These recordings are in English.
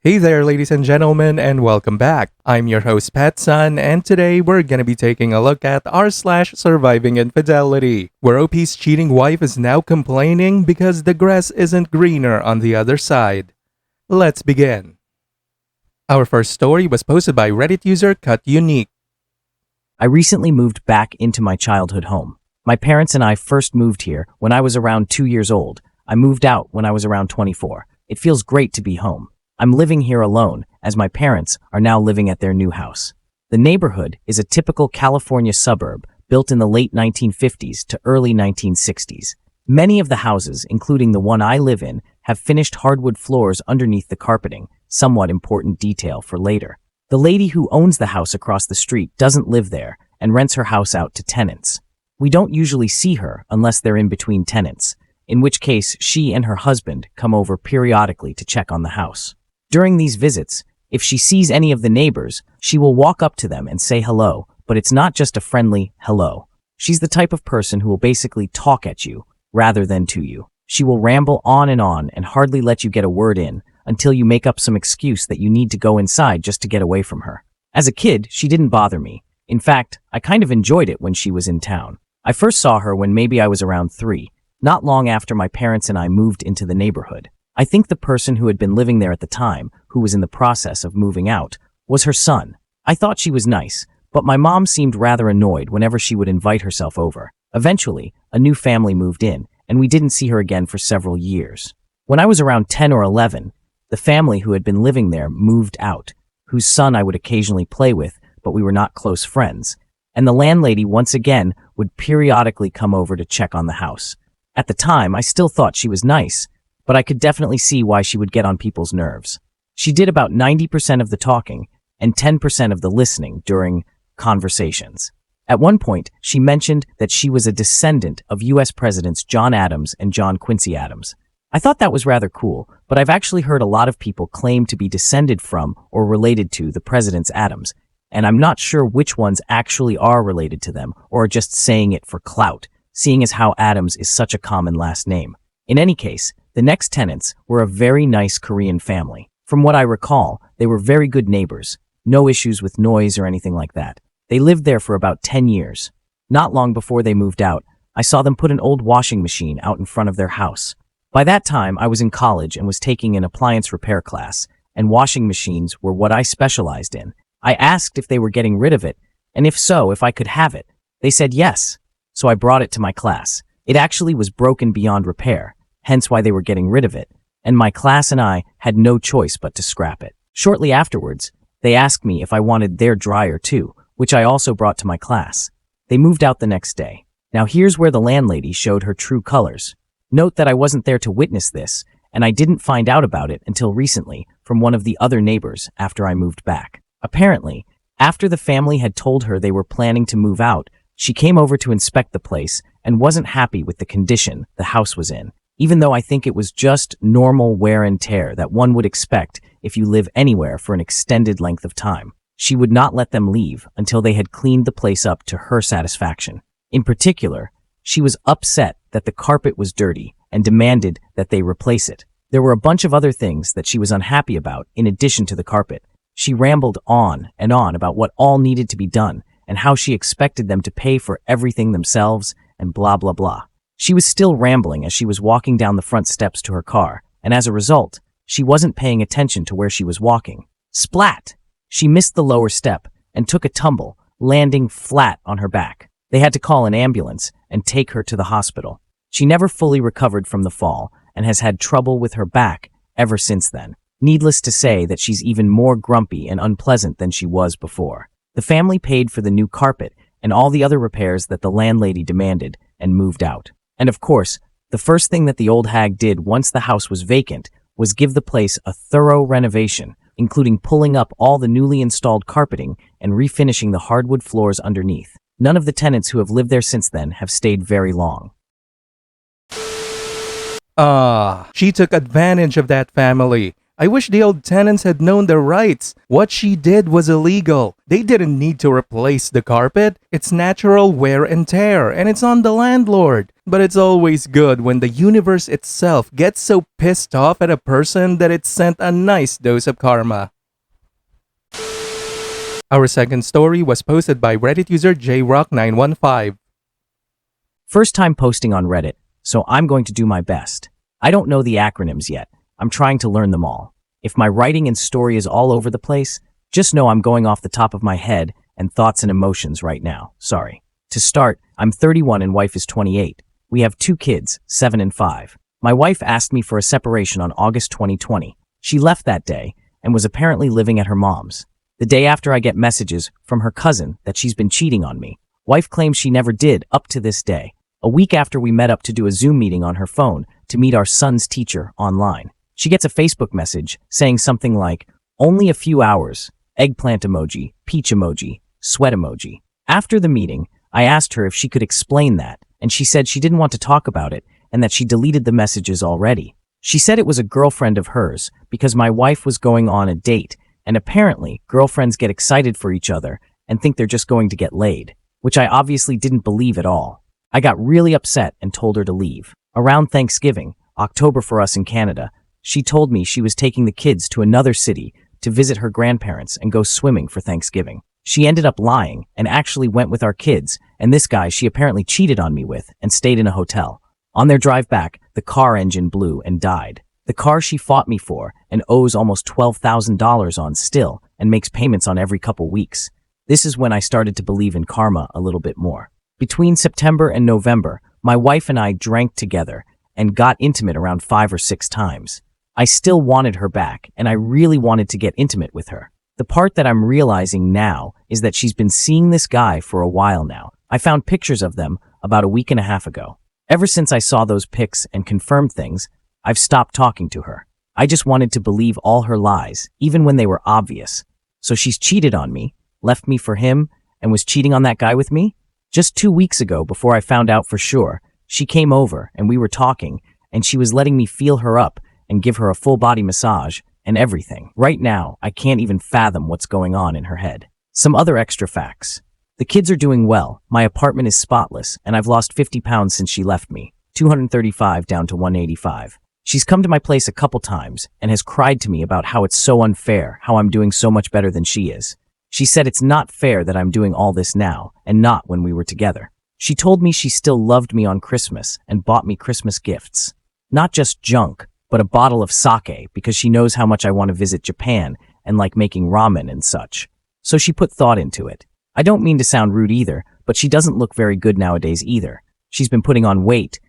Hey there, ladies and gentlemen, and welcome back. I'm your host, Patsun, and today we're gonna be taking a look at r/surviving infidelity, where OP's cheating wife is now complaining because the grass isn't greener on the other side. Let's begin. Our first story was posted by Reddit user Cut Unique. I recently moved back into my childhood home. My parents and I first moved here when I was around 2 years old. I moved out when I was around 24. It feels great to be home. I'm living here alone, as my parents are now living at their new house. The neighborhood is a typical California suburb built in the late 1950s to early 1960s. Many of the houses, including the one I live in, have finished hardwood floors underneath the carpeting, somewhat important detail for later. The lady who owns the house across the street doesn't live there and rents her house out to tenants. We don't usually see her unless they're in between tenants, in which case she and her husband come over periodically to check on the house. During these visits, if she sees any of the neighbors, she will walk up to them and say hello, but it's not just a friendly hello. She's the type of person who will basically talk at you rather than to you. She will ramble on and hardly let you get a word in until you make up some excuse that you need to go inside just to get away from her. As a kid, she didn't bother me. In fact, I kind of enjoyed it when she was in town. I first saw her when maybe I was around 3, not long after my parents and I moved into the neighborhood. I think the person who had been living there at the time, who was in the process of moving out, was her son. I thought she was nice, but my mom seemed rather annoyed whenever she would invite herself over. Eventually, a new family moved in, and we didn't see her again for several years. When I was around 10 or 11, the family who had been living there moved out, whose son I would occasionally play with, but we were not close friends, and the landlady once again would periodically come over to check on the house. At the time, I still thought she was nice, but I could definitely see why she would get on people's nerves. She did about 90% of the talking and 10% of the listening during conversations. At one point, she mentioned that she was a descendant of U.S. Presidents John Adams and John Quincy Adams. I thought that was rather cool, but I've actually heard a lot of people claim to be descended from or related to the Presidents Adams, and I'm not sure which ones actually are related to them or are just saying it for clout, seeing as how Adams is such a common last name. In any case, the next tenants were a very nice Korean family. From what I recall, they were very good neighbors, no issues with noise or anything like that. They lived there for about 10 years. Not long before they moved out, I saw them put an old washing machine out in front of their house. By that time, I was in college and was taking an appliance repair class, and washing machines were what I specialized in. I asked if they were getting rid of it, and if so, if I could have it. They said yes, so I brought it to my class. It actually was broken beyond repair, hence why they were getting rid of it, and my class and I had no choice but to scrap it. Shortly afterwards, they asked me if I wanted their dryer too, which I also brought to my class. They moved out the next day. Now here's where the landlady showed her true colors. Note that I wasn't there to witness this, and I didn't find out about it until recently from one of the other neighbors after I moved back. Apparently, after the family had told her they were planning to move out, she came over to inspect the place and wasn't happy with the condition the house was in, even though I think it was just normal wear and tear that one would expect if you live anywhere for an extended length of time. She would not let them leave until they had cleaned the place up to her satisfaction. In particular, she was upset that the carpet was dirty and demanded that they replace it. There were a bunch of other things that she was unhappy about in addition to the carpet. She rambled on and on about what all needed to be done and how she expected them to pay for everything themselves and blah blah blah. She was still rambling as she was walking down the front steps to her car, and as a result, she wasn't paying attention to where she was walking. Splat! She missed the lower step and took a tumble, landing flat on her back. They had to call an ambulance and take her to the hospital. She never fully recovered from the fall and has had trouble with her back ever since then. Needless to say that she's even more grumpy and unpleasant than she was before. The family paid for the new carpet and all the other repairs that the landlady demanded and moved out. And of course, the first thing that the old hag did once the house was vacant was give the place a thorough renovation, including pulling up all the newly installed carpeting and refinishing the hardwood floors underneath. None of the tenants who have lived there since then have stayed very long. She took advantage of that family. I wish the old tenants had known their rights. What she did was illegal. They didn't need to replace the carpet. It's natural wear and tear, and it's on the landlord. But it's always good when the universe itself gets so pissed off at a person that it sent a nice dose of karma. Our second story was posted by Reddit user JRock915. First time posting on Reddit, so I'm going to do my best. I don't know the acronyms yet. I'm trying to learn them all. If my writing and story is all over the place, just know I'm going off the top of my head and thoughts and emotions right now. Sorry. To start, I'm 31 and wife is 28. We have 2 kids, 7 and 5. My wife asked me for a separation on August 2020. She left that day and was apparently living at her mom's. The day after, I get messages from her cousin that she's been cheating on me. Wife claims she never did up to this day. A week after, we met up to do a Zoom meeting on her phone to meet our son's teacher online. She gets a Facebook message saying something like, "Only a few hours, eggplant emoji, peach emoji, sweat emoji." After the meeting, I asked her if she could explain that, and she said she didn't want to talk about it and that she deleted the messages already. She said it was a girlfriend of hers because my wife was going on a date, and apparently girlfriends get excited for each other and think they're just going to get laid, which I obviously didn't believe at all. I got really upset and told her to leave. Around Thanksgiving, October for us in Canada, she told me she was taking the kids to another city to visit her grandparents and go swimming for Thanksgiving. She ended up lying and actually went with our kids and this guy she apparently cheated on me with and stayed in a hotel. On their drive back, the car engine blew and died. The car she fought me for and owes almost $12,000 on still and makes payments on every couple weeks. This is when I started to believe in karma a little bit more. Between September and November, my wife and I drank together and got intimate around 5 or 6 times. I still wanted her back, and I really wanted to get intimate with her. The part that I'm realizing now is that she's been seeing this guy for a while now. I found pictures of them about a week and a half ago. Ever since I saw those pics and confirmed things, I've stopped talking to her. I just wanted to believe all her lies, even when they were obvious. So she's cheated on me, left me for him, and was cheating on that guy with me? Just 2 weeks ago, before I found out for sure, she came over and we were talking, and she was letting me feel her up and give her a full body massage and everything. Right now, I can't even fathom what's going on in her head. Some other extra facts. The kids are doing well, my apartment is spotless, and I've lost 50 pounds since she left me, 235 down to 185. She's come to my place a couple times and has cried to me about how it's so unfair, how I'm doing so much better than she is. She said it's not fair that I'm doing all this now and not when we were together. She told me she still loved me on Christmas and bought me Christmas gifts. Not just junk, but a bottle of sake because she knows how much I want to visit Japan and like making ramen and such. So she put thought into it. I don't mean to sound rude either, but she doesn't look very good nowadays either. She's been putting on weight.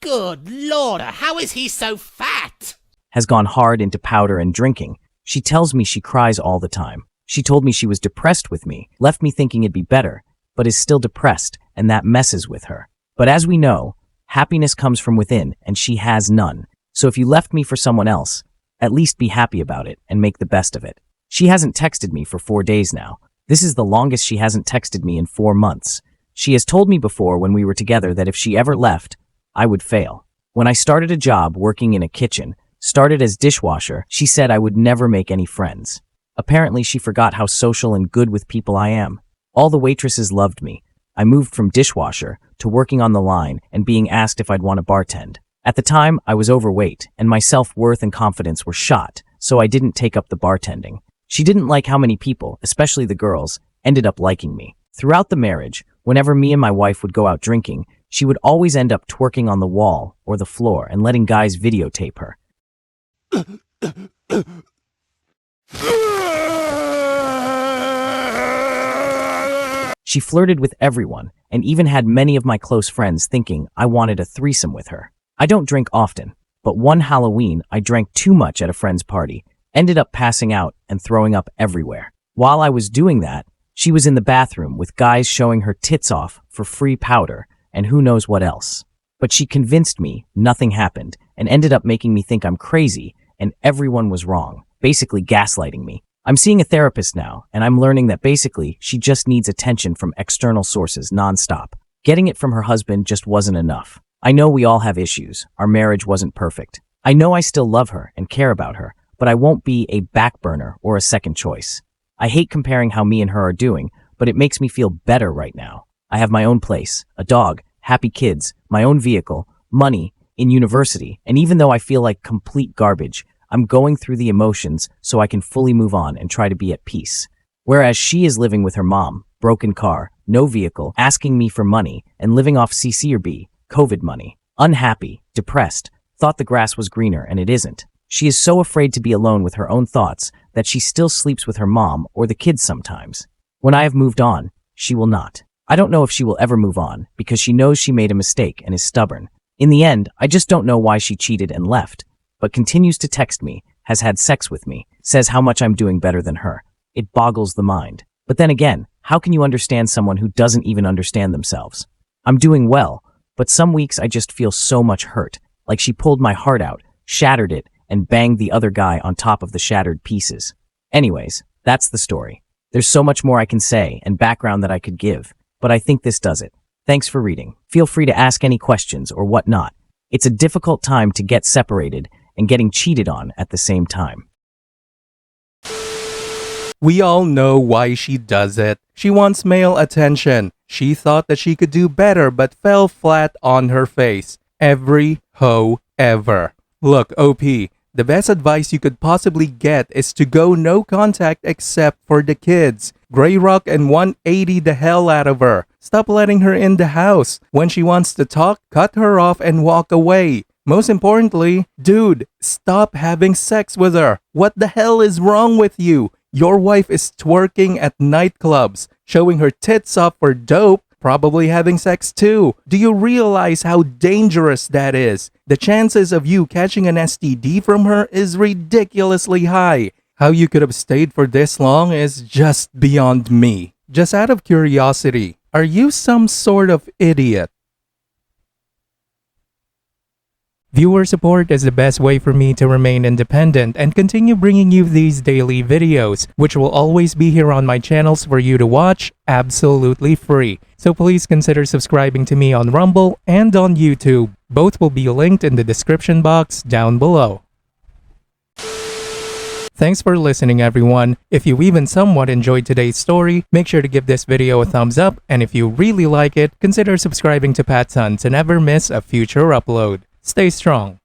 Good Lord, how is he so fat? Has gone hard into powder and drinking. She tells me she cries all the time. She told me she was depressed with me, left me thinking it'd be better, but is still depressed, and that messes with her. But as we know, happiness comes from within, and she has none. So if you left me for someone else, at least be happy about it and make the best of it. She hasn't texted me for 4 days now. This is the longest she hasn't texted me in 4 months. She has told me before when we were together that if she ever left, I would fail. When I started a job working in a kitchen, started as dishwasher, she said I would never make any friends. Apparently she forgot how social and good with people I am. All the waitresses loved me. I moved from dishwasher to working on the line and being asked if I'd want to bartend. At the time, I was overweight, and my self-worth and confidence were shot, so I didn't take up the bartending. She didn't like how many people, especially the girls, ended up liking me. Throughout the marriage, whenever me and my wife would go out drinking, she would always end up twerking on the wall or the floor and letting guys videotape her. She flirted with everyone and even had many of my close friends thinking I wanted a threesome with her. I don't drink often, but one Halloween I drank too much at a friend's party, ended up passing out and throwing up everywhere. While I was doing that, she was in the bathroom with guys showing her tits off for free powder and who knows what else. But she convinced me nothing happened and ended up making me think I'm crazy and everyone was wrong, basically gaslighting me. I'm seeing a therapist now, and I'm learning that basically she just needs attention from external sources nonstop. Getting it from her husband just wasn't enough. I know we all have issues. Our marriage wasn't perfect. I know I still love her and care about her, but I won't be a back burner or a second choice. I hate comparing how me and her are doing, but it makes me feel better right now. I have my own place, a dog, happy kids, my own vehicle, money, in university, and even though I feel like complete garbage, I'm going through the emotions so I can fully move on and try to be at peace. Whereas she is living with her mom, broken car, no vehicle, asking me for money, and living off CC or B, COVID money. Unhappy, depressed, thought the grass was greener and it isn't. She is so afraid to be alone with her own thoughts that she still sleeps with her mom or the kids sometimes. When I have moved on, she will not. I don't know if she will ever move on because she knows she made a mistake and is stubborn. In the end, I just don't know why she cheated and left, but continues to text me, has had sex with me, says how much I'm doing better than her. It boggles the mind. But then again, how can you understand someone who doesn't even understand themselves? I'm doing well, but some weeks I just feel so much hurt, like she pulled my heart out, shattered it, and banged the other guy on top of the shattered pieces. Anyways, that's the story. There's so much more I can say and background that I could give, but I think this does it. Thanks for reading. Feel free to ask any questions or whatnot. It's a difficult time to get separated and getting cheated on at the same time. We all know why she does it. She wants male attention. She thought that she could do better but fell flat on her face. Every hoe ever. Look, OP, the best advice you could possibly get is to go no contact except for the kids. Grey rock and 180 the hell out of her. Stop letting her in the house. When she wants to talk, cut her off and walk away. Most importantly, dude, stop having sex with her. What the hell is wrong with you? Your wife is twerking at nightclubs, showing her tits off for dope, probably having sex too. Do you realize how dangerous that is? The chances of you catching an STD from her is ridiculously high. How you could have stayed for this long is just beyond me. Just out of curiosity, are you some sort of idiot? Viewer support is the best way for me to remain independent and continue bringing you these daily videos, which will always be here on my channels for you to watch absolutely free. So please consider subscribing to me on Rumble and on YouTube. Both will be linked in the description box down below. Thanks for listening, everyone. If you even somewhat enjoyed today's story, make sure to give this video a thumbs up, and if you really like it, consider subscribing to PattSun to never miss a future upload. Stay strong.